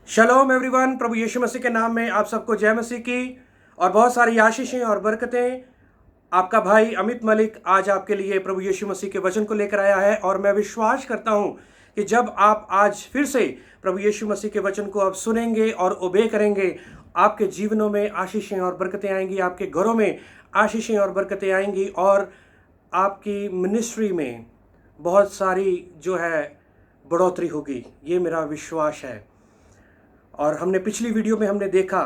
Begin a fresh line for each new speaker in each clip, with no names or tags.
शलोम everyone, प्रभु यीशु मसीह के नाम में आप सबको जय मसीह की और बहुत सारी आशीषें और बरकतें। आपका भाई अमित मलिक आज आपके लिए प्रभु यीशु मसीह के वचन को लेकर आया है और मैं विश्वास करता हूं कि जब आप आज फिर से प्रभु यीशु मसीह के वचन को आप सुनेंगे और ओबे करेंगे, आपके जीवनों में आशीषें और बरकतें आएंगी, आपके घरों में आशीषें और बरकतें आएंगी और आपकी मिनिस्ट्री में बहुत सारी जो है बढ़ोतरी होगी। ये मेरा विश्वास है। और हमने पिछली वीडियो में हमने देखा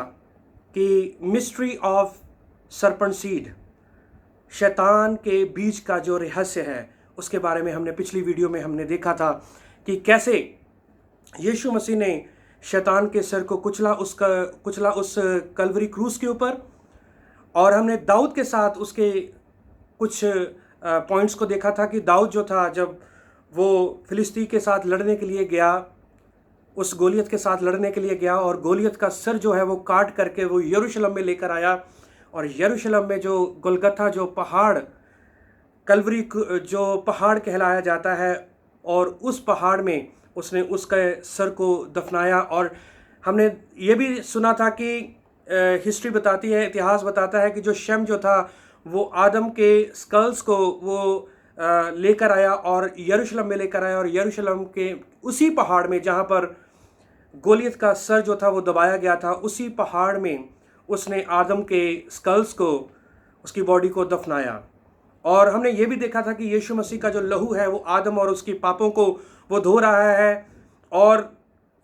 कि मिस्ट्री ऑफ सरपेंट सीड, शैतान के बीज का जो रहस्य है उसके बारे में हमने पिछली वीडियो में हमने देखा था कि कैसे यीशु मसीह ने शैतान के सर को कुचला उस कल्वरी क्रूस के ऊपर। और हमने दाऊद के साथ उसके कुछ पॉइंट्स को देखा था कि दाऊद जो था, जब वो फिलिस्ती के साथ लड़ने के लिए गया, उस गोलियत के साथ लड़ने के लिए गया और गोलियत का सर जो है वो काट करके वो यरूशलेम में लेकर आया। और यरूशलेम में जो गोलगथा जो पहाड़, कल्वरी जो पहाड़ कहलाया जाता है, और उस पहाड़ में उसने उसके सर को दफनाया। और हमने ये भी सुना था कि हिस्ट्री बताती है, इतिहास बताता है कि जो शम जो था वो आदम के स्कल्स को वो लेकर आया और यरूशलेम में लेकर आया। और यरूशलेम के उसी पहाड़ में जहाँ पर गोलियत का सर जो था वो दबाया गया था, उसी पहाड़ में उसने आदम के स्कल्स को, उसकी बॉडी को दफनाया। और हमने ये भी देखा था कि यीशु मसीह का जो लहू है वो आदम और उसकी पापों को वो धो रहा है। और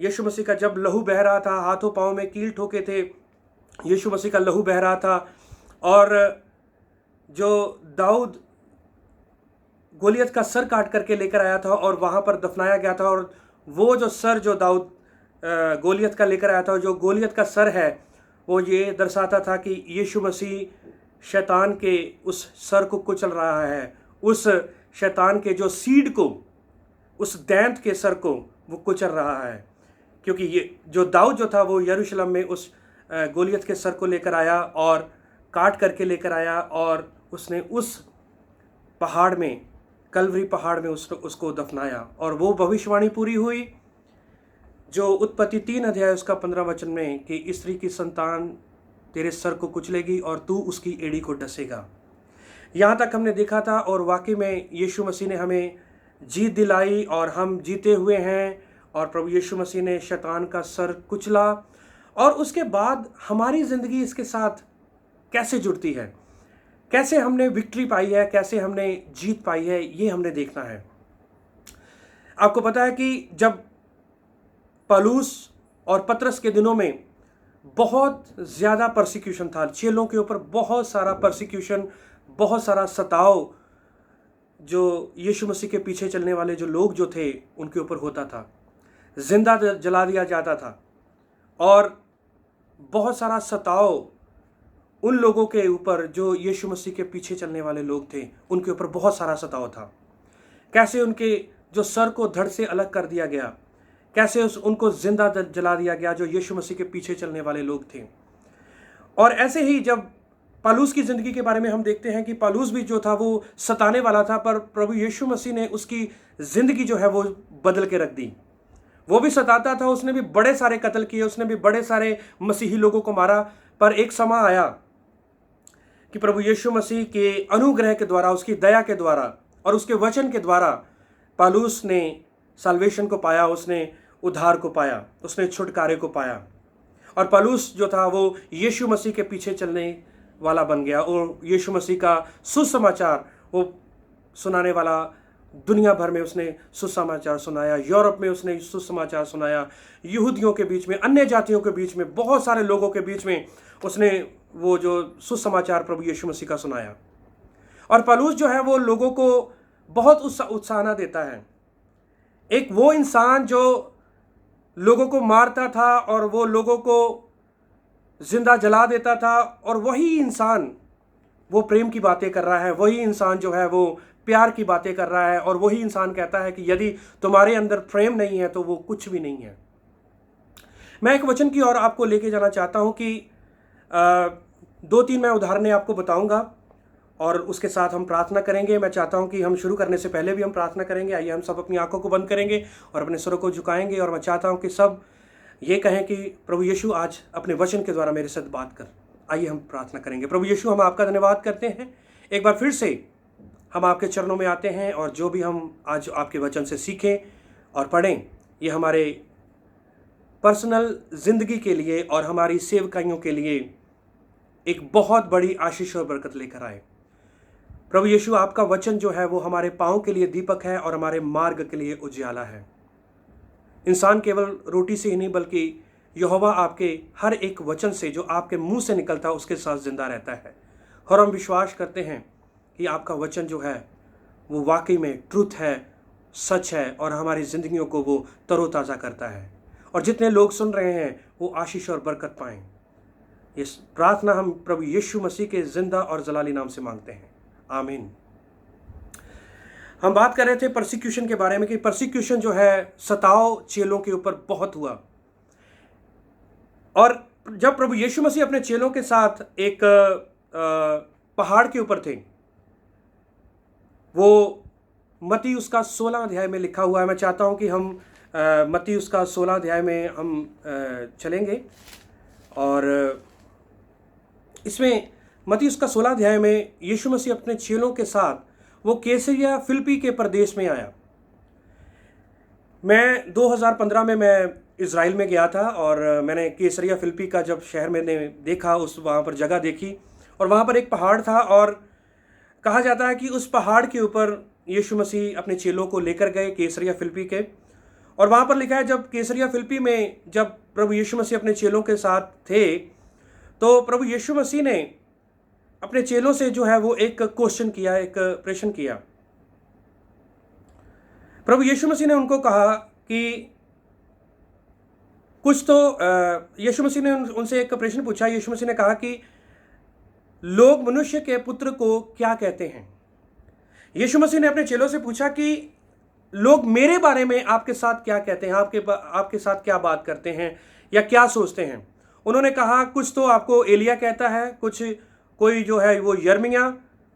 यीशु मसीह का जब लहू बह रहा था, हाथों पाँव में कील ठोके थे, यीशु मसीह का लहू बह रहा था। और जो दाऊद गोलियत का सर काट करके लेकर आया था और वहाँ पर दफनाया गया था, और वो जो सर जो दाऊद गोलियत का लेकर आया था, जो गोलियत का सर है, वो ये दर्शाता था कि यीशु मसीह शैतान के उस सर को कुचल रहा है, उस शैतान के जो सीड को, उस दैंत के सर को वो कुचल रहा है। क्योंकि ये जो दाऊद जो था वो यरूशलेम में उस गोलियत के सर को लेकर आया और काट करके लेकर आया, और उसने उस पहाड़ में, कल्वरी पहाड़ में उसको दफनाया। और वो भविष्यवाणी पूरी हुई जो उत्पत्ति 3 अध्याय उसका 15 वचन में, कि स्त्री की संतान तेरे सर को कुचलेगी और तू उसकी एड़ी को डसेगा। यहाँ तक हमने देखा था और वाकई में यीशु मसीह ने हमें जीत दिलाई और हम जीते हुए हैं। और प्रभु यीशु मसीह ने शैतान का सर कुचला। और उसके बाद हमारी ज़िंदगी इसके साथ कैसे जुड़ती है, कैसे हमने विक्ट्री पाई है, कैसे हमने जीत पाई है, ये हमने देखना है। आपको पता है कि जब पौलुस और पतरस के दिनों में बहुत ज़्यादा परसिक्यूशन था, चेलों के ऊपर बहुत सारा परसिक्यूशन, बहुत सारा सताव जो यीशु मसीह के पीछे चलने वाले जो लोग जो थे उनके ऊपर होता था, जिंदा जला दिया जाता था। और बहुत सारा सताव उन लोगों के ऊपर जो यीशु मसीह के पीछे चलने वाले लोग थे, उनके ऊपर बहुत सारा सताव था। कैसे उनके जो सर को धड़ से अलग कर दिया गया, कैसे उनको जिंदा जला दिया गया जो यीशु मसीह के पीछे चलने वाले लोग थे। और ऐसे ही जब पौलुस की ज़िंदगी के बारे में हम देखते हैं कि पौलुस भी जो था वो सताने वाला था, पर प्रभु यीशु मसीह ने उसकी ज़िंदगी जो है वो बदल के रख दी। वो भी सताता था, उसने भी बड़े सारे कत्ल किए, उसने भी बड़े सारे मसीही लोगों को मारा। पर एक समय आया कि प्रभु यीशु मसीह के अनुग्रह के द्वारा, उसकी दया के द्वारा और उसके वचन के द्वारा पौलुस ने साल्वेशन को पाया, उसने उद्धार को पाया, उसने छुटकारे को पाया। और पौलुस जो था वो यीशु मसीह के पीछे चलने वाला बन गया और यीशु मसीह का सुसमाचार वो सुनाने वाला, दुनिया भर में उसने सुसमाचार सुनाया। यूरोप में उसने सुसमाचार सुनाया, यहूदियों के बीच में, अन्य जातियों के बीच में, बहुत सारे लोगों के बीच में उसने वो जो सुसमाचार प्रभु यीशु मसीह का सुनाया। और पौलुस जो है वो लोगों को बहुत उत्साहना देता है। एक वो इंसान जो लोगों को मारता था और वो लोगों को जिंदा जला देता था, और वही इंसान वो प्रेम की बातें कर रहा है, वही इंसान जो है वो प्यार की बातें कर रहा है, और वही इंसान कहता है कि यदि तुम्हारे अंदर प्रेम नहीं है तो वो कुछ भी नहीं है। मैं एक वचन की ओर आपको लेके जाना चाहता हूं कि 2-3 मैं उदाहरणें आपको बताऊंगा और उसके साथ हम प्रार्थना करेंगे। मैं चाहता हूं कि हम शुरू करने से पहले भी हम प्रार्थना करेंगे। आइए हम सब अपनी आंखों को बंद करेंगे और अपने सरों को झुकाएंगे, और मैं चाहता हूं कि सब ये कहें कि प्रभु यीशु आज अपने वचन के द्वारा मेरे साथ बात कर। आइए हम प्रार्थना करेंगे। प्रभु यीशु, हम आपका धन्यवाद करते हैं, एक बार फिर से हम आपके चरणों में आते हैं और जो भी हम आज आपके वचन से सीखें और पढ़ें, ये हमारे पर्सनल ज़िंदगी के लिए और हमारी सेवकाइयों के लिए एक बहुत बड़ी आशीष और बरकत लेकर आए। प्रभु यीशु, आपका वचन जो है वो हमारे पाँव के लिए दीपक है और हमारे मार्ग के लिए उजियाला है। इंसान केवल रोटी से ही नहीं बल्कि यहोवा आपके हर एक वचन से जो आपके मुंह से निकलता है उसके साथ जिंदा रहता है। और हम विश्वास करते हैं कि आपका वचन जो है वो वाकई में ट्रूथ है, सच है और हमारी ज़िंदगियों को वो तरोताज़ा करता है। और जितने लोग सुन रहे हैं वो आशीष और बरकत पाएं। ये प्रार्थना हम प्रभु यीशु मसीह के जिंदा और जलाली नाम से मांगते हैं, आमीन। हम बात कर रहे थे परसिक्यूशन के बारे में कि परसिक्यूशन जो है सताव चेलों के ऊपर बहुत हुआ। और जब प्रभु यीशु मसीह अपने चेलों के साथ एक पहाड़ के ऊपर थे, वो मत्ती उसका 16 अध्याय में लिखा हुआ है। मैं चाहता हूं कि हम मत्ती उसका 16 अध्याय में हम चलेंगे और इसमें मत्ती उसका 16 अध्याय में यीशु मसीह अपने चेलों के साथ वो कैसरिया फिलिप्पी के प्रदेश में आया। मैं 2015 में मैं इज़राइल में गया था और मैंने कैसरिया फिलिप्पी का जब शहर मैंने देखा, उस वहाँ पर जगह देखी और वहाँ पर एक पहाड़ था और कहा जाता है कि उस पहाड़ के ऊपर यीशु मसीह अपने चेलों को लेकर गए कैसरिया फिलिप्पी के। और वहाँ पर लिखा है जब कैसरिया फिलिप्पी में जब प्रभु यीशु मसीह अपने चेलों के साथ थे तो प्रभु यीशु मसीह ने अपने चेलों से जो है वो एक क्वेश्चन किया, एक प्रश्न किया। प्रभु यीशु मसीह ने उनको कहा कि कुछ तो यीशु मसीह ने उनसे एक प्रश्न पूछा। यीशु मसीह ने कहा कि लोग मनुष्य के पुत्र को क्या कहते हैं। यीशु मसीह ने अपने चेलों से पूछा कि लोग मेरे बारे में आपके साथ क्या कहते हैं, आपके साथ क्या बात करते हैं या क्या सोचते हैं। उन्होंने कहा कुछ तो आपको एलिया कहता है, कुछ कोई जो है वो यर्मिया,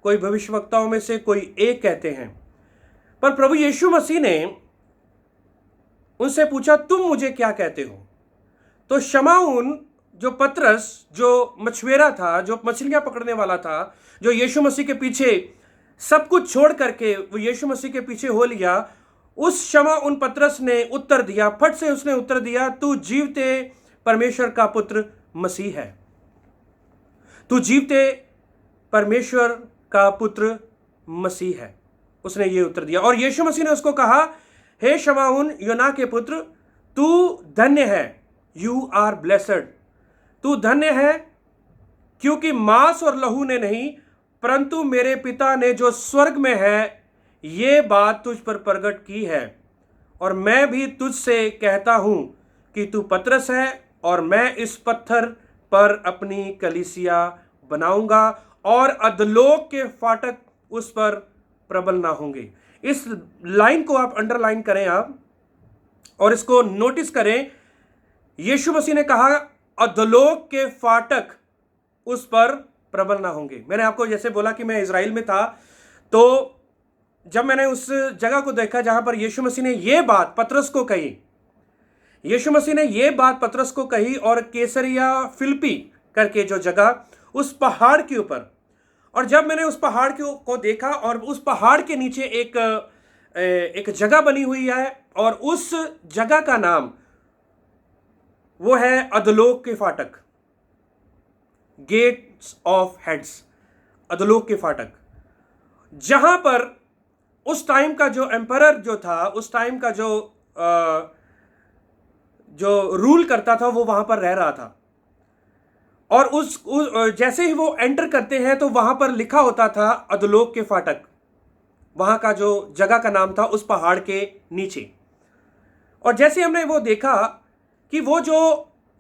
कोई भविष्यवक्ताओं में से कोई एक कहते हैं। पर प्रभु यीशु मसीह ने उनसे पूछा तुम मुझे क्या कहते हो। तो शमाउन जो पतरस, जो मछुएरा था, जो मछलियां पकड़ने वाला था, जो यीशु मसीह के पीछे सब कुछ छोड़ करके वो यीशु मसीह के पीछे हो लिया, उस शमाउन पतरस ने उत्तर दिया, फट से उसने उत्तर दिया, तू जीवते परमेश्वर का पुत्र मसीह है। तू जीवते परमेश्वर का पुत्र मसीह है। उसने ये उत्तर दिया और यीशु मसीह ने उसको कहा, हे शमाउन योना के पुत्र, तू धन्य है, यू आर ब्लेसड। तू धन्य है क्योंकि मांस और लहू ने नहीं परंतु मेरे पिता ने जो स्वर्ग में है ये बात तुझ पर प्रकट की है। और मैं भी तुझसे कहता हूं कि तू पतरस है और मैं इस पत्थर पर अपनी कलीसिया बनाऊंगा और अधोलोक के फाटक उस पर प्रबल ना होंगे। इस लाइन को आप अंडरलाइन करें आप और इसको नोटिस करें। यीशु मसीह ने कहा अधोलोक के फाटक उस पर प्रबल ना होंगे। मैंने आपको जैसे बोला कि मैं इज़राइल में था, तो जब मैंने उस जगह को देखा जहां पर यीशु मसीह ने ये बात पतरस को कही, यीशु मसीह ने ये बात पतरस को कही और कैसरिया फिलिप्पी करके जो जगह उस पहाड़ के ऊपर, और जब मैंने उस पहाड़ को देखा और उस पहाड़ के नीचे एक जगह बनी हुई है और उस जगह का नाम वो है अधोलोक के फाटक, गेट्स ऑफ हेड्स, अधोलोक के फाटक, जहां पर उस टाइम का जो एम्परर जो था, उस टाइम का जो रूल करता था वो वहां पर रह रहा था। और जैसे ही वो एंटर करते हैं तो वहां पर लिखा होता था अधोलोक के फाटक, वहां का जो जगह का नाम था उस पहाड़ के नीचे। और जैसे हमने वो देखा कि वो जो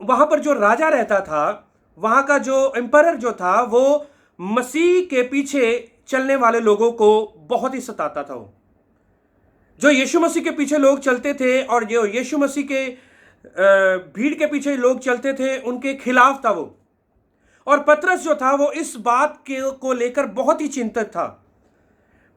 वहां पर जो राजा रहता था, वहां का जो एम्परर जो था, वो मसीह के पीछे चलने वाले लोगों को बहुत ही सताता था। वो जो यीशु मसीह के पीछे लोग चलते थे और जो यीशु मसीह के भीड़ के पीछे लोग चलते थे उनके खिलाफ था वो। और पतरस जो था वो इस बात को लेकर बहुत ही चिंतित था।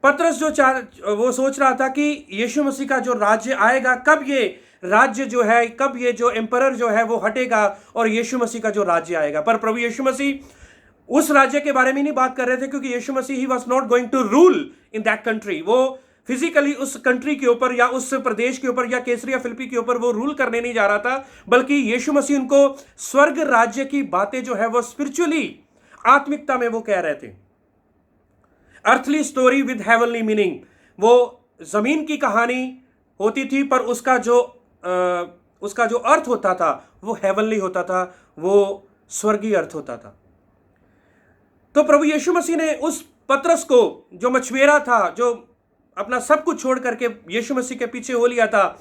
पतरस वो सोच रहा था कि यीशु मसीह का जो राज्य आएगा, कब ये राज्य जो है, कब ये जो एम्परर जो है वो हटेगा और यीशु मसीह का जो राज्य आएगा। पर प्रभु यीशु मसीह उस राज्य के बारे में नहीं बात कर रहे थे, क्योंकि Yeshu Masih he was not going to rule in that country. वो फिजिकली उस कंट्री के ऊपर या उस प्रदेश के ऊपर या कैसरिया फिलिप्पी के ऊपर वो रूल करने नहीं जा रहा था, बल्कि यीशु मसीह उनको स्वर्ग राज्य की बातें जो है वो स्पिरिचुअली, आत्मिकता में वो कह रहे थे। Earthly story with heavenly meaning, वो जमीन की कहानी होती थी, पर उसका जो अर्थ होता था वो हेवनली होता था, वो स्वर्गीय अर्थ होता था। तो प्रभु यीशु मसीह ने उस पतरस को, जो मछुएरा था, जो अपना सब कुछ छोड़ करके यीशु मसीह के पीछे हो लिया था,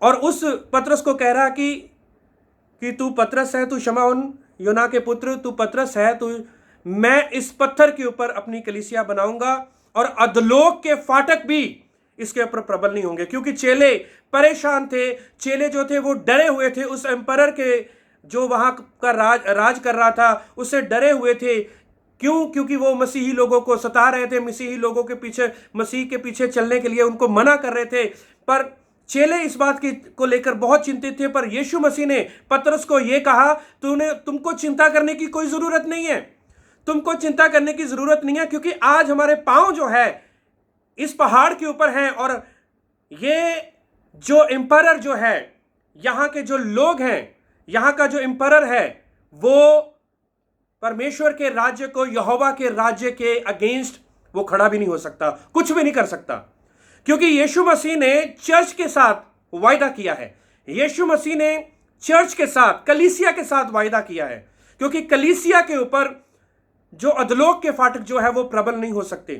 और उस पतरस को कह रहा कि तू पतरस है, तू शमौन योना के पुत्र, तू पतरस है, तू मैं इस पत्थर के ऊपर अपनी कलीसिया बनाऊंगा और अधोलोक के फाटक भी इसके ऊपर प्रबल नहीं होंगे। क्योंकि चेले परेशान थे, चेले जो थे वो डरे हुए थे, उस एम्परर के जो वहां का राज कर रहा था उससे डरे हुए थे। क्यों? क्योंकि वो मसीही लोगों को सता रहे थे, मसीही लोगों के पीछे, मसीह के पीछे चलने के लिए उनको मना कर रहे थे। पर चेले इस बात को लेकर बहुत चिंतित थे। पर यीशु मसीह ने पतरस को यह कहा, तुमको चिंता करने की कोई जरूरत नहीं है, तुमको चिंता करने की जरूरत नहीं है, क्योंकि आज हमारे पांव जो है इस पहाड़ के ऊपर हैं, और ये जो एम्परर जो है, यहां के जो लोग हैं, यहां का जो एम्परर है, वो परमेश्वर के राज्य को, यहोवा के राज्य के अगेंस्ट वो खड़ा भी नहीं हो सकता, कुछ भी नहीं कर सकता। क्योंकि यीशु मसीह ने चर्च के साथ वायदा किया है, यीशु मसीह ने चर्च के साथ, कलीसिया के साथ वायदा किया है। क्योंकि कलीसिया के ऊपर जो अधोलोक के फाटक जो है वो प्रबल नहीं हो सकते।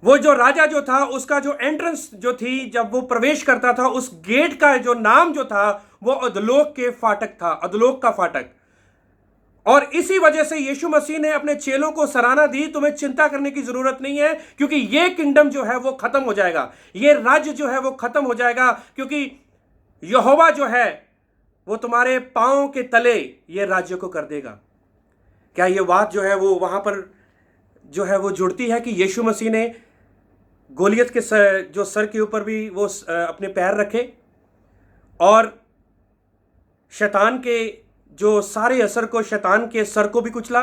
वो जो राजा जो था, उसका जो एंट्रेंस जो थी, जब वो प्रवेश करता था, उस गेट का जो नाम जो था वो अधोलोक के फाटक था, अधोलोक का फाटक। और इसी वजह से यीशु मसीह ने अपने चेलों को सराहना दी, तुम्हें चिंता करने की जरूरत नहीं है, क्योंकि ये किंगडम जो है वो खत्म हो जाएगा, ये राज्य जो है वो खत्म हो जाएगा, क्योंकि यहोवा जो है वो तुम्हारे पांव के तले ये राज्य को कर देगा। क्या ये बात जो है वो वहां पर जो है वो जुड़ती है कि यीशु मसीह ने गोलियत के सर के ऊपर भी वो अपने पैर रखे और शैतान के जो सारे असर को, शैतान के सर को भी कुचला।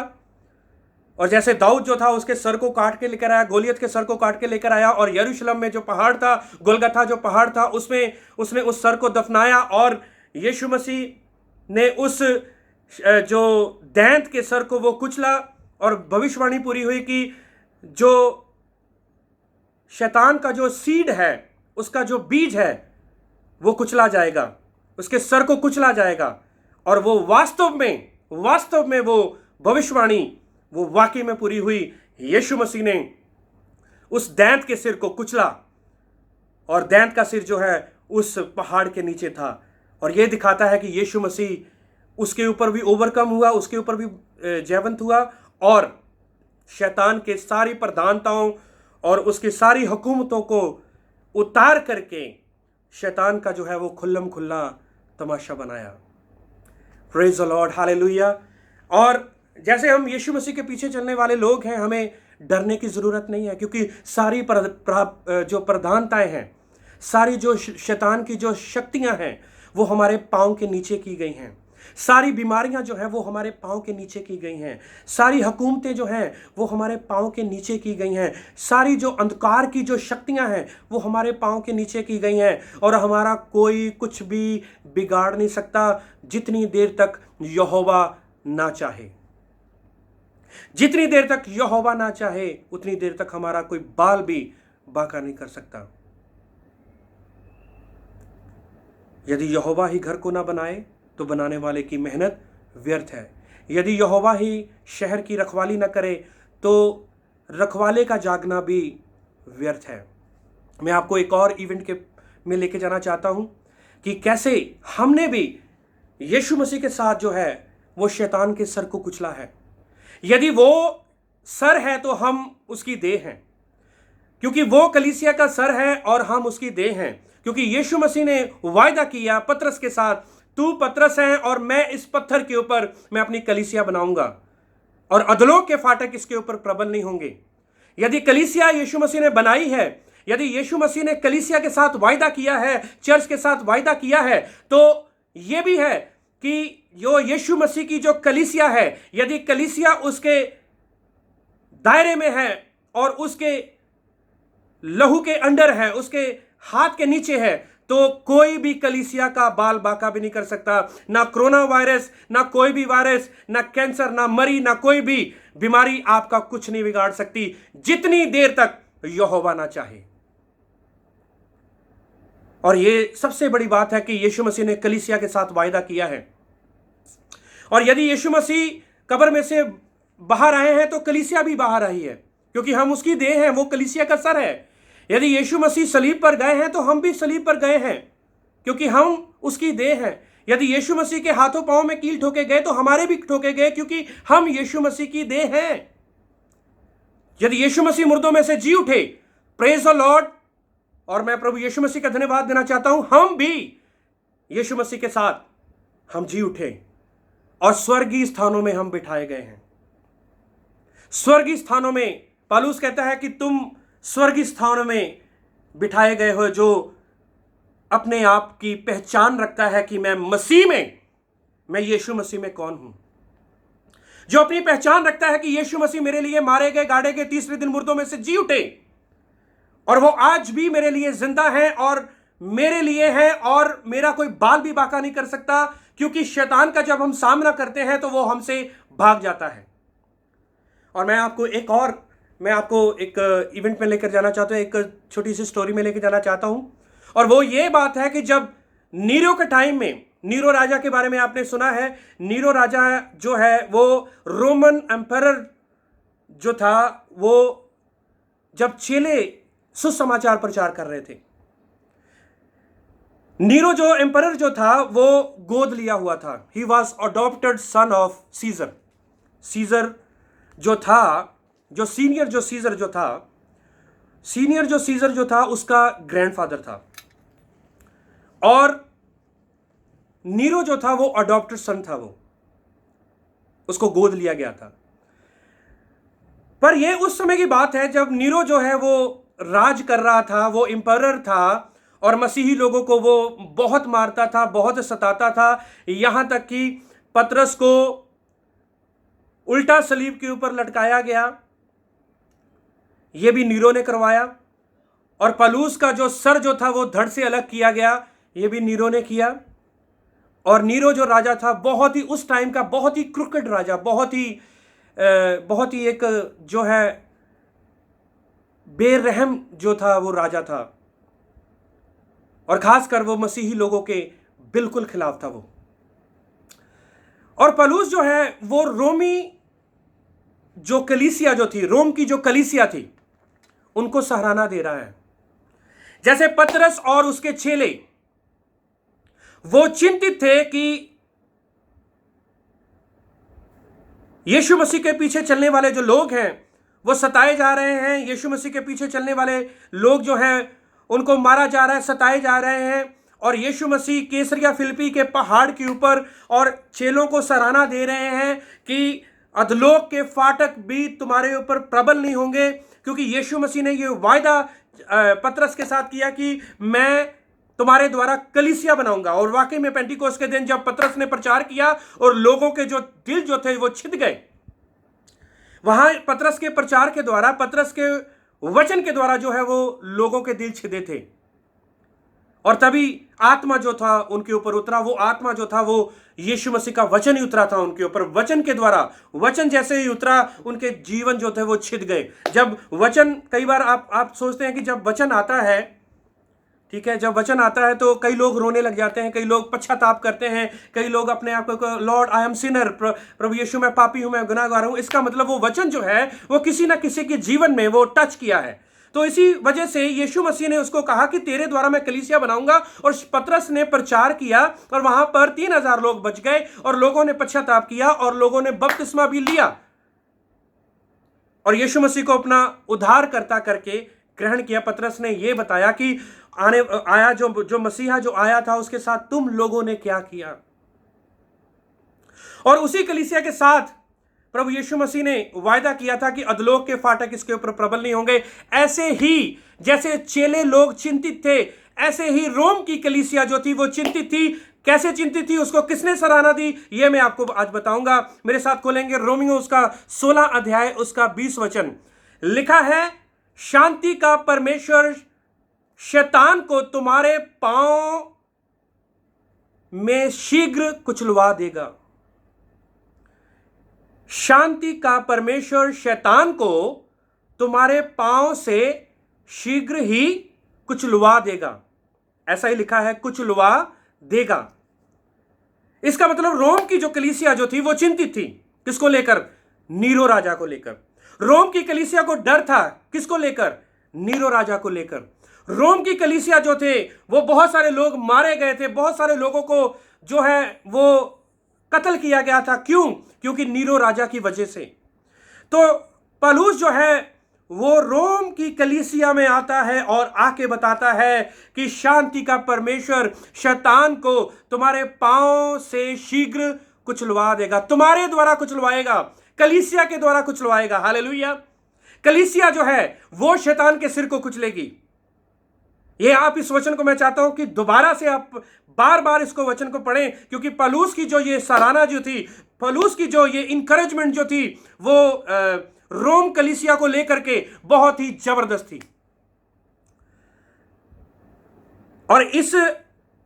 और जैसे दाऊद जो था उसके सर को काट के लेकर आया, गोलियत के सर को काट के लेकर आया, और यरूशलेम में जो पहाड़ था, गोलगथा जो पहाड़ था, उसमें उसने उस सर को दफनाया, और यीशु मसीह ने उस जो दैंत के सर को वो कुचला, और भविष्यवाणी पूरी हुई कि जो शैतान का जो सीड है, उसका जो बीज है वो कुचला जाएगा, उसके सर को कुचला जाएगा। और वो वास्तव में वो भविष्यवाणी वो वाकई में पूरी हुई। यीशु मसीह ने उस दैंत के सिर को कुचला, और दैंत का सिर जो है उस पहाड़ के नीचे था। और ये दिखाता है कि यीशु मसीह उसके ऊपर भी ओवरकम हुआ, उसके ऊपर भी जयवंत हुआ, और शैतान के सारी प्रधानताओं और उसकी सारी हुकूमतों को उतार करके शैतान का जो है वो खुल्लम खुल्ला तमाशा बनाया। Praise the Lord, hallelujah. और जैसे हम यीशु मसीह के पीछे चलने वाले लोग हैं, हमें डरने की ज़रूरत नहीं है, क्योंकि सारी जो प्रधानताएं हैं, सारी जो शैतान की जो शक्तियां हैं वो हमारे पाँव के नीचे की गई हैं। सारी बीमारियां जो है वो हमारे पाँव के नीचे की गई हैं। सारी हुकूमतें जो हैं वो हमारे पाँव के नीचे की गई हैं। सारी जो अंधकार की जो शक्तियां हैं वो हमारे पाँव के नीचे की गई हैं, और हमारा कोई कुछ भी बिगाड़ नहीं सकता जितनी देर तक यहोवा ना चाहे। जितनी देर तक यहोवा ना चाहे उतनी देर तक हमारा कोई बाल भी बांका नहीं कर सकता। यदि यहोवा ही घर को ना बनाए तो बनाने वाले की मेहनत व्यर्थ है। यदि यहोवा ही शहर की रखवाली ना करे तो रखवाले का जागना भी व्यर्थ है। मैं आपको एक और इवेंट में लेके जाना चाहता हूं कि कैसे हमने भी यीशु मसीह के साथ जो है वो शैतान के सर को कुचला है। यदि वो सर है तो हम उसकी देह हैं, क्योंकि वो कलीसिया का सर है और हम उसकी देह हैं। क्योंकि यीशु मसीह ने वायदा किया पतरस के साथ, तू पतरस है और मैं इस पत्थर के ऊपर मैं अपनी कलीसिया बनाऊंगा, और अधोलोक के फाटक इसके ऊपर प्रबल नहीं होंगे। यदि कलीसिया यीशु मसीह ने बनाई है, यदि यीशु मसीह ने कलीसिया के साथ वायदा किया है, चर्च के साथ वायदा किया है, तो यह भी है कि जो यीशु मसीह की जो कलीसिया है, यदि कलीसिया उसके दायरे में है और उसके लहू के अंडर है, उसके हाथ के नीचे है, तो कोई भी कलीसिया का बाल बाका भी नहीं कर सकता। ना कोरोना वायरस, ना कोई भी वायरस, ना कैंसर, ना मरी, ना कोई भी बीमारी आपका कुछ नहीं बिगाड़ सकती, जितनी देर तक यहोवा ना चाहे। और यह सबसे बड़ी बात है कि यीशु मसीह ने कलीसिया के साथ वायदा किया है। और यदि यीशु मसीह कब्र में से बाहर आए हैं तो कलीसिया भी बाहर आई है, क्योंकि हम उसकी देह हैं, वो कलीसिया का सर है। यदि यीशु मसीह सलीब पर गए हैं तो हम भी सलीब पर गए हैं, क्योंकि हम उसकी देह हैं। यदि यीशु मसीह के हाथों पांव में कील ठोके गए तो हमारे भी ठोके गए, क्योंकि हम यीशु मसीह की देह हैं। यदि यीशु मसीह मुर्दों में से जी उठे, प्रेज द लॉर्ड, और मैं प्रभु यीशु मसीह का धन्यवाद देना चाहता हूं, हम भी यीशु मसीह के साथ हम जी उठे और स्वर्गीय स्थानों में हम बिठाए गए हैं। स्वर्गीय स्थानों में पौलुस कहता है कि तुम स्वर्गीय स्थानों में बिठाए गए हो, जो अपने आप की पहचान रखता है कि मैं मसीह में, मैं यीशु मसीह में कौन हूं। जो अपनी पहचान रखता है कि यीशु मसीह मेरे लिए मारे गए, गाड़े गए, तीसरे दिन मुर्दों में से जी उठे, और वो आज भी मेरे लिए जिंदा है और मेरे लिए है, और मेरा कोई बाल भी बाका नहीं कर सकता, क्योंकि शैतान का जब हम सामना करते हैं तो वो हमसे भाग जाता है। और मैं आपको एक इवेंट में लेकर जाना चाहता हूं, एक छोटी सी स्टोरी में लेकर जाना चाहता हूं। और वो ये बात है कि जब नीरो के टाइम में, नीरो राजा के बारे में आपने सुना है, नीरो राजा जो है वो रोमन एम्परर जो था, वो जब चेले सुसमाचार प्रचार कर रहे थे, नीरो जो एम्परर जो था वो गोद लिया हुआ था। He was adopted son of Caesar. Caesar जो था, जो सीनियर जो सीजर जो था उसका ग्रैंडफादर था, और नीरो जो था वो अडॉप्टेड सन था, वो उसको गोद लिया गया था। पर यह उस समय की बात है जब नीरो जो है वो राज कर रहा था, वो एम्परर था, और मसीही लोगों को वो बहुत मारता था, बहुत सताता था, यहां तक कि पतरस को उल्टा सलीब के ऊपर लटकाया गया। यह भी नीरो ने करवाया। और पौलुस का जो सर जो था वो धड़ से अलग किया गया, यह भी नीरो ने किया। और नीरो जो राजा था, बहुत ही उस टाइम का बहुत ही क्रूकेड राजा, बहुत ही एक जो है बेरहम जो था वो राजा था, और खासकर वो मसीही लोगों के बिल्कुल खिलाफ था वो। और पौलुस जो है वो रोमी जो कलीसिया जो थी, रोम की जो कलीसिया थी, उनको सराहना दे रहा है। जैसे पतरस और उसके चेले वो चिंतित थे कि यीशु मसीह के पीछे चलने वाले जो लोग हैं वो सताए जा रहे हैं, यीशु मसीह के पीछे चलने वाले लोग जो हैं उनको मारा जा रहा है, सताए जा रहे हैं, और यीशु मसीह कैसरिया फिलिप्पी के पहाड़ के ऊपर और चेलों को सराहना दे रहे हैं कि अधलोक के फाटक भी तुम्हारे ऊपर प्रबल नहीं होंगे, क्योंकि यीशु मसीह ने ये वायदा पतरस के साथ किया कि मैं तुम्हारे द्वारा कलीसिया बनाऊंगा। और वाकई में पेंटिकोस के दिन जब पतरस ने प्रचार किया और लोगों के जो दिल जो थे वो छिद गए, वहां पतरस के प्रचार के द्वारा, पतरस के वचन के द्वारा जो है वो लोगों के दिल छिदे थे, और तभी आत्मा जो था उनके ऊपर उतरा। वो आत्मा जो था वो यीशु मसीह का वचन ही उतरा था उनके ऊपर। वचन के द्वारा, वचन जैसे ही उतरा, उनके जीवन जो थे वो छिद गए। जब वचन, कई बार आप सोचते हैं कि जब वचन आता है, ठीक है, जब वचन आता है तो कई लोग रोने लग जाते हैं, कई लोग पश्चाताप करते हैं, कई लोग अपने आप को लॉर्ड आई एम सिनर, प्रभु यीशु मैं पापी हूं, मैं गुनाहगार हूं। इसका मतलब वो वचन जो है वो किसी ना किसी के जीवन में वो टच किया है। तो इसी वजह से यीशु मसीह ने उसको कहा कि तेरे द्वारा मैं कलीसिया बनाऊंगा, और पतरस ने प्रचार किया और वहां पर 3000 लोग बच गए, और लोगों ने पश्चाताप किया और लोगों ने बपतिस्मा भी लिया और यीशु मसीह को अपना उद्धारकर्ता करके ग्रहण किया। पतरस ने यह बताया कि आया जो मसीहा जो आया था उसके साथ तुम लोगों ने क्या किया। और उसी कलीसिया के साथ प्रभु यीशु मसीह ने वायदा किया था कि अधोलोक के फाटक इसके ऊपर प्रबल नहीं होंगे, ऐसे ही जैसे चेले लोग चिंतित थे, ऐसे ही रोम की कलीसिया जो थी वो चिंतित थी। कैसे चिंतित थी, उसको किसने सराहना दी, ये मैं आपको आज बताऊंगा। मेरे साथ खोलेंगे रोमियो उसका 16 अध्याय उसका 20 वचन। लिखा है, शांति का परमेश्वर शैतान को तुम्हारे पांव में शीघ्र कुचलवा देगा। शांति का परमेश्वर शैतान को तुम्हारे पांव से शीघ्र ही कुचलवा देगा। ऐसा ही लिखा है, कुचलवा देगा। इसका मतलब रोम की जो कलीसिया जो थी वो चिंतित थी। किसको लेकर? नीरो राजा को लेकर। रोम की कलीसिया को डर था। किसको लेकर? नीरो राजा को लेकर। रोम की कलीसिया जो थे वो बहुत सारे लोग मारे गए थे, बहुत सारे लोगों को जो है वो कत्ल किया गया था। क्यों? क्योंकि नीरो राजा की वजह से। तो पौलुस जो है वो रोम की कलीसिया में आता है और आके बताता है कि शांति का परमेश्वर शैतान को तुम्हारे पांव से शीघ्र कुचलवा देगा। तुम्हारे द्वारा कुचलवाएगा, कलीसिया के द्वारा कुचलवाएगा। हालेलुया। कलीसिया जो है वो शैतान के सिर को कुचलेगी। ये आप इस वचन को मैं चाहता हूं कि दोबारा से आप बार बार इसको वचन को पढ़ें, क्योंकि पौलुस की जो ये सराहना जो थी, पौलुस की जो ये इंकरेजमेंट जो थी वो रोम कलीसिया को लेकर के बहुत ही जबरदस्त थी। और इस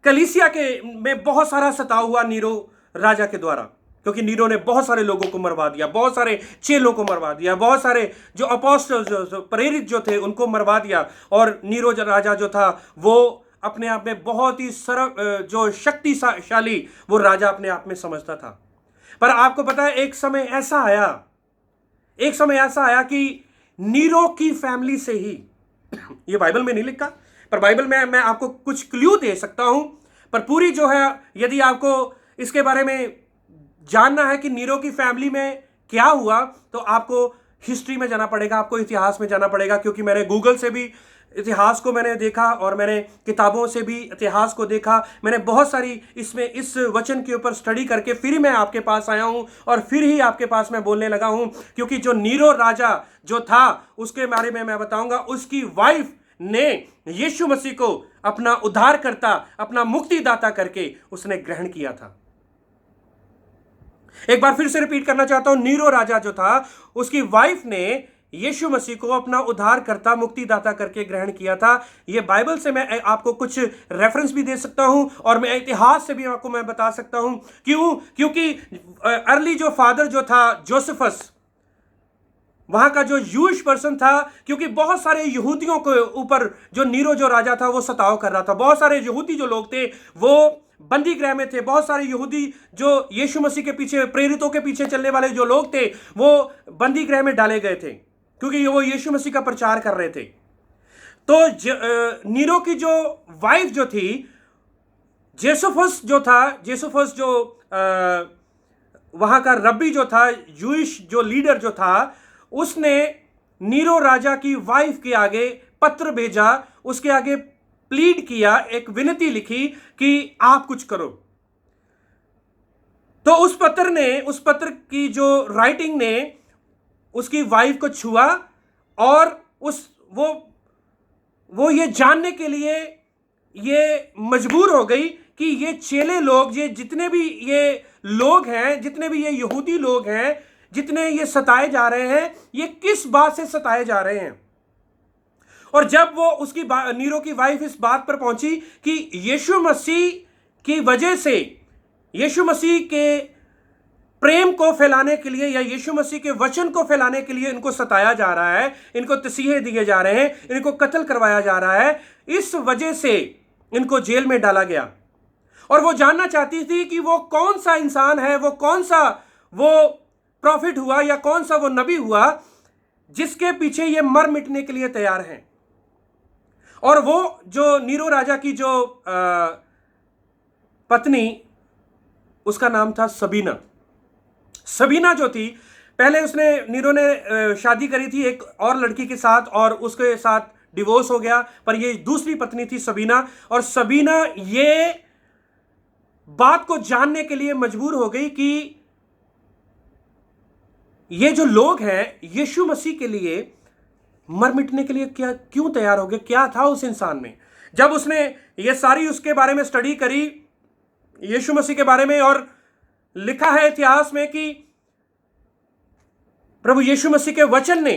कलीसिया के में बहुत सारा सताव हुआ नीरो राजा के द्वारा, क्योंकि नीरो ने बहुत सारे लोगों को मरवा दिया, बहुत सारे चेलों को मरवा दिया, बहुत सारे जो अपोस्टल जो प्रेरित जो थे उनको मरवा दिया। और नीरो राजा जो था वो अपने आप में बहुत ही जो शक्तिशाली वो राजा अपने आप में समझता था। पर आपको पता है एक समय ऐसा आया कि नीरो की फैमिली से ही, ये बाइबल में नहीं लिखा, पर बाइबल में मैं आपको कुछ क्लू दे सकता हूं। पर पूरी जो है, यदि आपको इसके बारे में जानना है कि नीरो की फैमिली में क्या हुआ, तो आपको हिस्ट्री में जाना पड़ेगा, आपको इतिहास में जाना पड़ेगा। क्योंकि मैंने गूगल से भी इतिहास को मैंने देखा और मैंने किताबों से भी इतिहास को देखा। मैंने बहुत सारी इसमें इस वचन के ऊपर स्टडी करके फिर मैं आपके पास आया हूं और फिर ही आपके पास मैं बोलने लगा हूं। क्योंकि जो नीरो राजा जो था उसके बारे में मैं बताऊंगा। उसकी वाइफ ने यीशु मसीह को अपना उद्धारकर्ता, अपना मुक्तिदाता करके उसने ग्रहण किया था। एक बार फिर से रिपीट करना चाहता हूं, नीरो राजा जो था उसकी वाइफ ने यीशु मसीह को अपना उद्धारकर्ता, मुक्तिदाता करके ग्रहण किया था। ये बाइबल से मैं आपको कुछ रेफरेंस भी दे सकता हूं और मैं इतिहास से भी आपको मैं बता सकता हूं। क्यों? क्योंकि अर्ली जो फादर जो था जोसेफस, वहां का जो यूश पर्सन था, क्योंकि बहुत सारे यहूदियों के ऊपर जो नीरो जो राजा था वो सताव कर रहा था। बहुत सारे यहूदी जो लोग थे वो बंदी गृह में थे। बहुत सारे यहूदी जो यीशु मसीह के पीछे, प्रेरितों के पीछे चलने वाले जो लोग थे वो बंदी गृह में डाले गए थे, क्योंकि वो यीशु मसीह का प्रचार कर रहे थे। तो नीरो की जो वाइफ जो थी, जोसेफस जो वहां का रब्बी जो था, जूइश जो लीडर जो था, उसने नीरो राजा की वाइफ के आगे पत्र भेजा, उसके आगे प्लीड किया, एक विनती लिखी कि आप कुछ करो। तो उस पत्र की जो राइटिंग ने उसकी वाइफ को छुआ और वो ये जानने के लिए ये मजबूर हो गई कि ये चेले लोग, ये जितने भी ये लोग हैं, जितने भी ये यहूदी लोग हैं, जितने ये सताए जा रहे हैं, ये किस बात से सताए जा रहे हैं। और जब वो उसकी नीरो की वाइफ इस बात पर पहुंची कि यीशु मसीह की वजह से, यीशु मसीह के प्रेम को फैलाने के लिए या यीशु मसीह के वचन को फैलाने के लिए इनको सताया जा रहा है, इनको तसीहे दिए जा रहे हैं, इनको कत्ल करवाया जा रहा है, इस वजह से इनको जेल में डाला गया। और वो जानना चाहती थी कि वो कौन सा इंसान है, वो कौन सा वो प्रॉफिट हुआ या कौन सा वो नबी हुआ जिसके पीछे ये मर मिटने के लिए तैयार हैं। और वो जो नीरो राजा की जो पत्नी, उसका नाम था सबीना। सबीना जो थी, पहले नीरो ने शादी करी थी एक और लड़की के साथ और उसके साथ डिवोर्स हो गया, पर ये दूसरी पत्नी थी सबीना। और सबीना ये बात को जानने के लिए मजबूर हो गई कि ये जो लोग हैं यीशु मसीह के लिए मर मिटने के लिए क्या क्यों तैयार हो गए? क्या था उस इंसान में? जब उसने ये सारी उसके बारे में स्टडी करी, यीशु मसीह के बारे में, और लिखा है इतिहास में कि प्रभु यीशु मसीह के वचन ने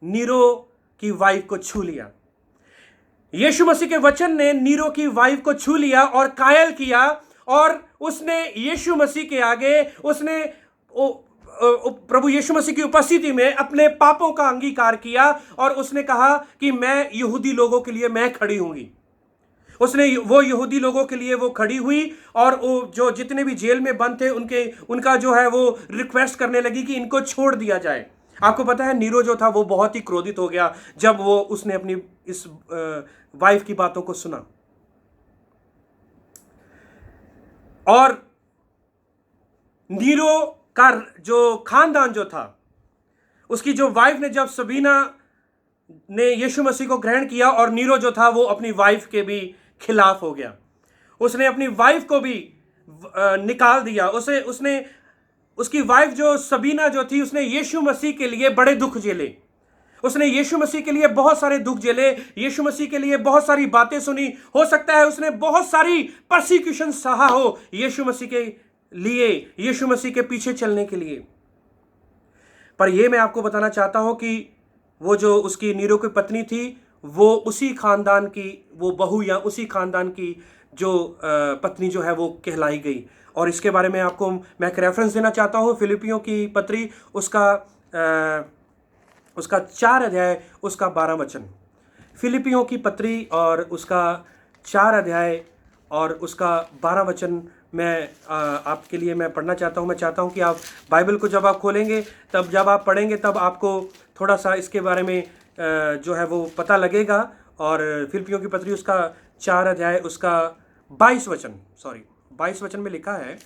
नीरो की वाइफ को छू लिया। यीशु मसीह के वचन ने नीरो की वाइफ को छू लिया और कायल किया, और उसने यीशु मसीह के आगे उसने प्रभु यीशु मसीह की उपस्थिति में अपने पापों का अंगीकार किया, और उसने कहा कि मैं यहूदी लोगों के लिए मैं खड़ी होंगी। उसने वो यहूदी लोगों के लिए वो खड़ी हुई, और वो जो जितने भी जेल में बंद थे उनका जो है वो रिक्वेस्ट करने लगी कि इनको छोड़ दिया जाए। आपको पता है नीरो जो था वो बहुत ही क्रोधित हो गया जब वो उसने अपनी इस वाइफ की बातों को सुना। और नीरो का जो खानदान जो था, उसकी जो वाइफ ने, जब सबीना ने यीशु मसीह को ग्रहण किया, और नीरो जो था वो अपनी वाइफ के भी खिलाफ हो गया। उसने अपनी वाइफ को भी निकाल दिया। उसने उसकी वाइफ जो सबीना जो थी, उसने यीशु मसीह के लिए बड़े दुख झेले। उसने यीशु मसीह के लिए बहुत सारे दुख झेले, यीशु मसीह के लिए बहुत सारी बातें सुनी। हो सकता है उसने बहुत सारी परसिक्यूशन सहा हो यीशु मसीह के लिए, यीशु मसीह के पीछे चलने के लिए। पर यह मैं आपको बताना चाहता हूं कि वो जो उसकी नीरो की पत्नी थी, वो उसी खानदान की वो बहू, या उसी खानदान की जो पत्नी जो है वो कहलाई गई। और इसके बारे में आपको मैं एक रेफरेंस देना चाहता हूँ, फिलिपियों की पत्री, उसका 4 अध्याय उसका 12 वचन। फिलिपियों की पत्री और उसका 4 अध्याय और उसका 12 वचन मैं आपके लिए मैं पढ़ना चाहता हूँ। मैं चाहता हूँ कि आप बाइबल को जब आप खोलेंगे, तब जब आप पढ़ेंगे, तब आपको थोड़ा सा इसके बारे में जो है वो पता लगेगा। और फिलिपियों की पत्री उसका 4 अध्याय उसका 22 वचन में लिखा है,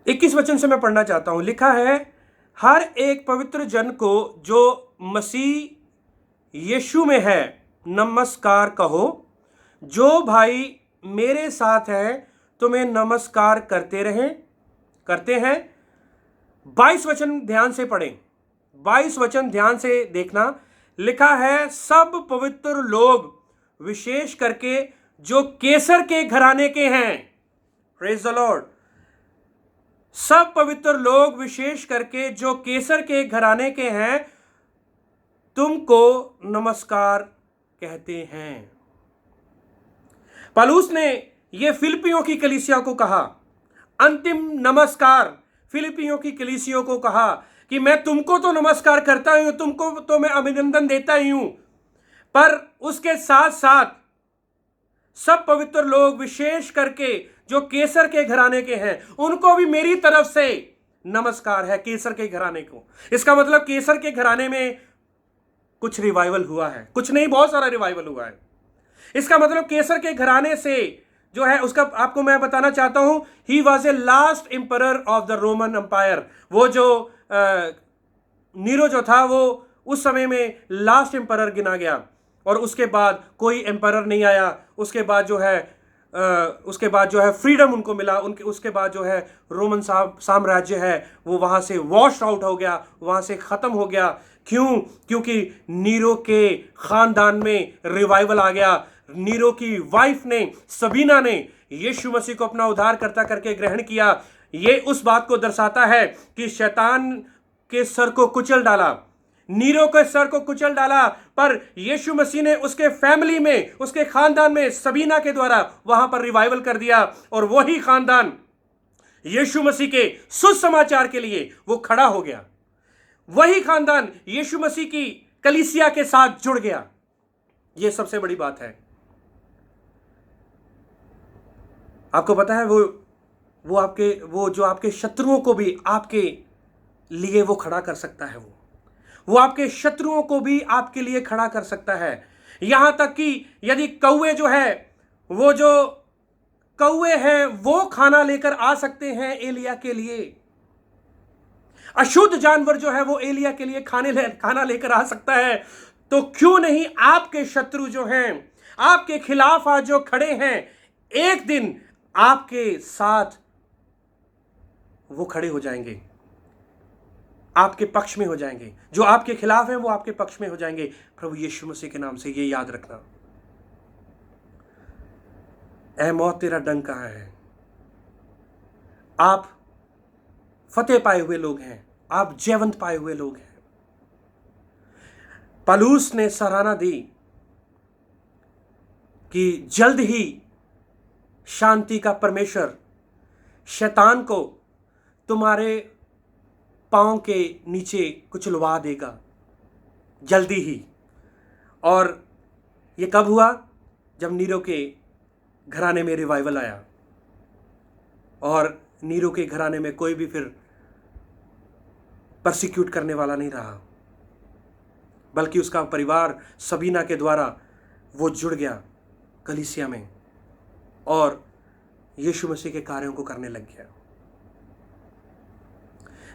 इक्कीस वचन से मैं पढ़ना चाहता हूं। लिखा है, हर एक पवित्र जन को जो मसीह यीशु में है नमस्कार कहो। जो भाई मेरे साथ है तुम्हें नमस्कार करते हैं। 22 वचन ध्यान से पढ़ें, 22 वचन ध्यान से देखना। लिखा है, सब पवित्र लोग विशेष करके जो केसर के घराने के हैं, प्रेज द लॉर्ड, सब पवित्र लोग विशेष करके जो केसर के घराने के हैं तुमको नमस्कार कहते हैं। पौलुस ने यह फिलिपियों की कलीसिया को कहा, अंतिम नमस्कार फिलिपियों की कलीसियों को कहा कि मैं तुमको तो नमस्कार करता हूं, तुमको तो मैं अभिनंदन देता ही हूं, पर उसके साथ साथ सब पवित्र लोग विशेष करके जो केसर के घराने के हैं उनको भी मेरी तरफ से नमस्कार है। केसर के घराने को, इसका मतलब केसर के घराने में कुछ रिवाइवल हुआ है, कुछ नहीं, बहुत सारा रिवाइवल हुआ है। इसका मतलब केसर के घराने से जो है उसका आपको मैं बताना चाहता हूं, he was a last emperor of the Roman empire. वो जो नीरो जो था वो उस समय में लास्ट एम्परर गिना गया, और उसके बाद कोई एम्परर नहीं आया। उसके बाद जो है फ्रीडम उनको मिला। उसके बाद जो है रोमन साम्राज्य है वो वहाँ से वॉश आउट हो गया, वहाँ से ख़त्म हो गया। क्यों? क्योंकि नीरो के ख़ानदान में रिवाइवल आ गया। नीरो की वाइफ ने, सबीना ने यीशु मसीह को अपना उद्धारकर्ता करके ग्रहण किया। ये उस बात को दर्शाता है कि शैतान के सर को कुचल डाला, नीरो के सर को कुचल डाला, पर यीशु मसीह ने उसके फैमिली में, उसके खानदान में सबीना के द्वारा वहां पर रिवाइवल कर दिया। और वही खानदान यीशु मसीह के सुसमाचार के लिए वो खड़ा हो गया। वही खानदान यीशु मसीह की कलीसिया के साथ जुड़ गया। ये सबसे बड़ी बात है। आपको पता है वो जो आपके शत्रुओं को भी आपके लिए वो खड़ा कर सकता है। वो आपके शत्रुओं को भी आपके लिए खड़ा कर सकता है। यहां तक कि यदि कौवे जो है, वो जो कौवे हैं वो खाना लेकर आ सकते हैं एलिया के लिए। अशुद्ध जानवर जो है वो एलिया के लिए खाना लेकर आ सकता है। तो क्यों नहीं आपके शत्रु जो हैं, आपके खिलाफ आज जो खड़े हैं, एक दिन आपके साथ वो खड़े हो जाएंगे, आपके पक्ष में हो जाएंगे। जो आपके खिलाफ हैं वो आपके पक्ष में हो जाएंगे। प्रभु यीशु मसीह के नाम से ये याद रखना। ऐ मौत तेरा डंक कहाँ है? आप फतेह पाए हुए लोग हैं, आप जयवंत पाए हुए लोग हैं। पौलुस ने सराहना दी कि जल्द ही शांति का परमेश्वर शैतान को तुम्हारे पांव के नीचे कुचलवा देगा, जल्दी ही। और ये कब हुआ? जब नीरो के घराने में रिवाइवल आया, और नीरो के घराने में कोई भी फिर परसिक्यूट करने वाला नहीं रहा, बल्कि उसका परिवार सबीना के द्वारा वो जुड़ गया कलीसिया में और यीशु मसीह के कार्यों को करने लग गया।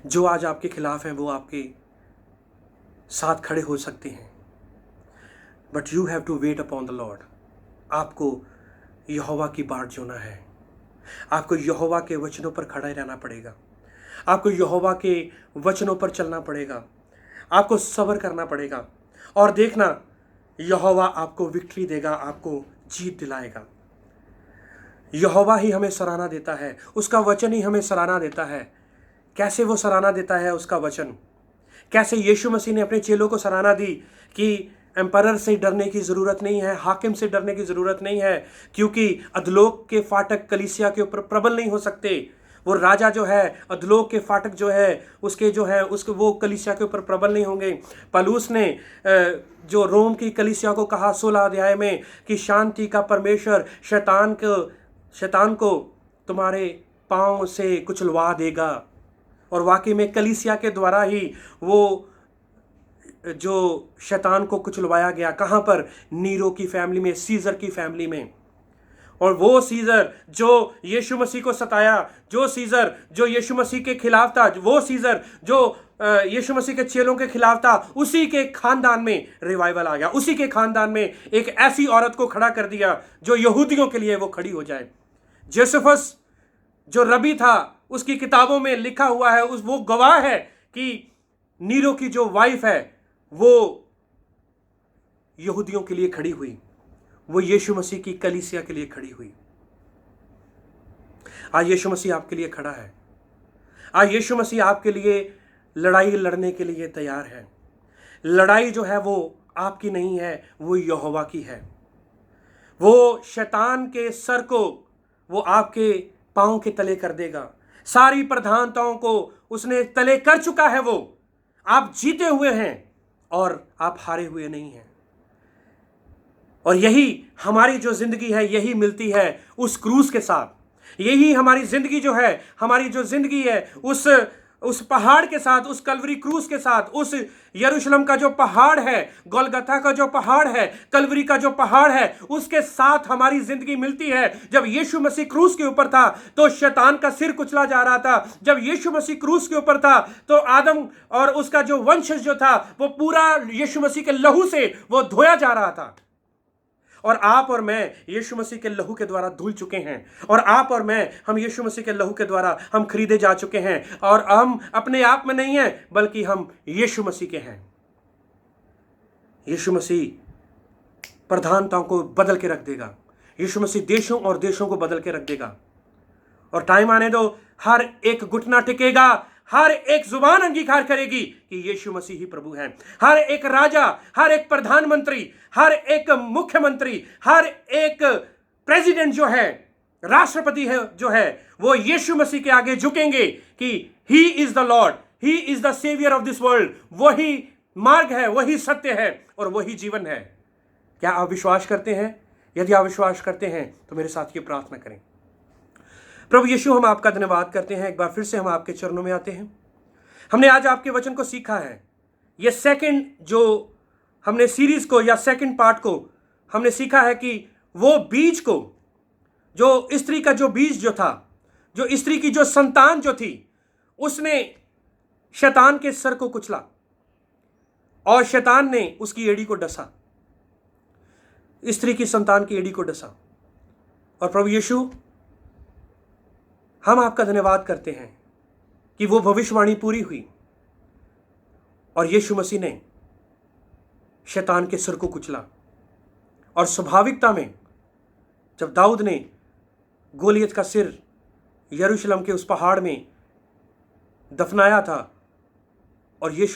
जो आज आपके खिलाफ हैं वो आपके साथ खड़े हो सकते हैं, but you have to wait upon the lord. आपको यहोवा की बाट जोना है, आपको यहोवा के वचनों पर खड़ा रहना पड़ेगा, आपको यहोवा के वचनों पर चलना पड़ेगा, आपको सब्र करना पड़ेगा। और देखना, यहोवा आपको विक्ट्री देगा, आपको जीत दिलाएगा। यहोवा ही हमें सराहना देता है, उसका वचन ही हमें सराहना देता है। कैसे वो सराहना देता है? उसका वचन। कैसे यीशु मसीह ने अपने चेलों को सराहना दी कि एम्परर से डरने की ज़रूरत नहीं है, हाकिम से डरने की ज़रूरत नहीं है, क्योंकि अधलोक के फाटक कलीसिया के ऊपर प्रबल नहीं हो सकते। वो राजा जो है, अधलोक के फाटक जो है उसके जो है उसके वो कलीसिया के ऊपर प्रबल नहीं होंगे। पौलुस ने जो रोम की कलीसिया को कहा 16 अध्याय में कि शांति का परमेश्वर शैतान को तुम्हारे पाँव से कुचलवा देगा। और वाकई में कलीसिया के द्वारा ही वो जो शैतान को कुचलवाया गया। कहाँ पर? नीरो की फैमिली में, सीजर की फैमिली में। और वो सीजर जो यीशु मसीह को सताया, जो सीजर जो यीशु मसीह के खिलाफ था, वो सीजर जो यीशु मसीह के चेलों के खिलाफ था, उसी के खानदान में रिवाइवल आ गया। उसी के खानदान में एक ऐसी औरत को खड़ा कर दिया जो यहूदियों के लिए वो खड़ी हो जाए। जोसेफस जो रबी था, उसकी किताबों में लिखा हुआ है, वो गवाह है कि नीरो की जो वाइफ है वो यहूदियों के लिए खड़ी हुई, वो यीशु मसीह की कलीसिया के लिए खड़ी हुई। आज यीशु मसीह आपके लिए खड़ा है। आज यीशु मसीह आपके लिए लड़ाई लड़ने के लिए तैयार है। लड़ाई जो है वो आपकी नहीं है, वो यहोवा की है। वो शैतान के सर को वो आपके पांव के तले कर देगा। सारी प्रधानताओं को उसने तले कर चुका है। वो आप जीते हुए हैं और आप हारे हुए नहीं हैं। और यही हमारी जो जिंदगी है, यही मिलती है उस क्रूस के साथ। यही हमारी जिंदगी जो है, हमारी जो जिंदगी है उस पहाड़ के साथ, उस कलवरी क्रूस के साथ, उस यरूशलेम का जो पहाड़ है, गोलगथा का जो पहाड़ है, कलवरी का जो पहाड़ है, उसके साथ हमारी जिंदगी मिलती है। जब यीशु मसीह क्रूस के ऊपर था तो शैतान का सिर कुचला जा रहा था। जब यीशु मसीह क्रूस के ऊपर था तो आदम और उसका जो वंशज जो था वो पूरा यीशु मसीह के लहू से वो धोया जा रहा था। और आप और मैं यीशु मसीह के लहू के द्वारा धुल चुके हैं। और आप और मैं, हम यीशु मसीह के लहू के द्वारा हम खरीदे जा चुके हैं। और हम अपने आप में नहीं हैं, बल्कि हम यीशु मसीह के हैं। यीशु मसीह प्रधानताओं को बदल के रख देगा। यीशु मसीह देशों और देशों को बदल के रख देगा। और टाइम आने दो, हर एक घुटना टिकेगा, हर एक जुबान अंगीकार करेगी कि यीशु मसीह ही प्रभु है। हर एक राजा, हर एक प्रधानमंत्री, हर एक मुख्यमंत्री, हर एक प्रेसिडेंट जो है, राष्ट्रपति है जो है, वो यीशु मसीह के आगे झुकेंगे कि he is the lord, he is the saviour of this world. वही मार्ग है, वही सत्य है और वही जीवन है। क्या आप विश्वास करते हैं? यदि आप विश्वास करते हैं तो मेरे साथ ये प्रार्थना करें। प्रभु यीशु, हम आपका धन्यवाद करते हैं। एक बार फिर से हम आपके चरणों में आते हैं। हमने आज आपके वचन को सीखा है। ये सेकंड जो हमने सीरीज को या सेकंड पार्ट को हमने सीखा है कि वो बीज को, जो स्त्री का जो बीज जो था, जो स्त्री की जो संतान जो थी, उसने शैतान के सर को कुचला और शैतान ने उसकी एड़ी को डसा, स्त्री की संतान की एड़ी को डसा। और प्रभु यीशु, हम आपका धन्यवाद करते हैं कि वो भविष्यवाणी पूरी हुई और यीशु मसीह ने शैतान के सिर को कुचला। और स्वाभाविकता में जब दाऊद ने गोलियत का सिर यरूशलेम के उस पहाड़ में दफनाया था और यीशु